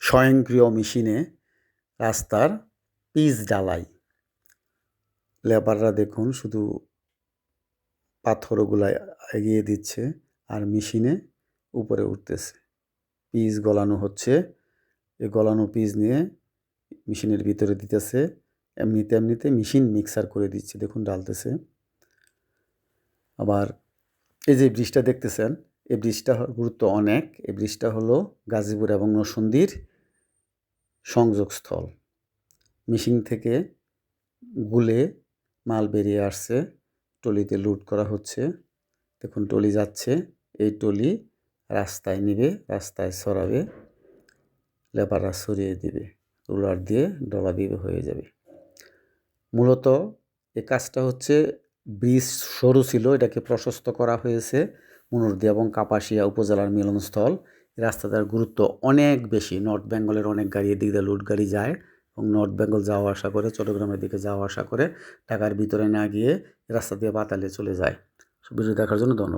স্বয়ংক্রিয় মেশিনে রাস্তার পিচ ঢালাই। লেবাররা দেখুন শুধু পাথরগুলা এগিয়ে দিচ্ছে আর মেশিনে উপরে উঠতেছে। পিচ গলানো হচ্ছে। এই গলানো পিচ নিয়ে মেশিনের ভিতরে দিতেছে। এমনিতে মেশিন মিক্সার করে দিচ্ছে। দেখুন ঢালতেছে। আবার এই যে ব্রিজটা দেখতেছেন, এই ব্রিজটার গুরুত্ব অনেক। এই ব্রিজটা হলো গাজীপুর এবং নরসিংদীর সংযোগস্থল। মেশিন থেকে গুলে মাল বেরিয়ে আসছে, ট্রলিতে লোড করা হচ্ছে। দেখুন ট্রলি যাচ্ছে, এই ট্রলি রাস্তায় নিবে, রাস্তায় ছড়াবে, লেবাররা ছড়িয়ে দিবে, রোলার দিয়ে ডলা দিবে, হয়ে যাবে। মূলত এই কাজটা হচ্ছে ব্রিজ সরু ছিল, এটাকে প্রশস্ত করা হয়েছে। মনুরদি এবং কাপাসিয়া উপজেলার মিলনস্থল। এই রাস্তাটার গুরুত্ব অনেক বেশি। নর্থ বেঙ্গলের অনেক গাড়ি এদিক দিয়ে লোড গাড়ি যায় এবং নর্থ বেঙ্গল যাওয়া আসা করে, চট্টগ্রামের দিকে যাওয়া আসা করে, ঢাকার ভিতরে না গিয়ে রাস্তা দিয়ে পাতালে চলে যায়। ভিডিও দেখার জন্য ধন্যবাদ।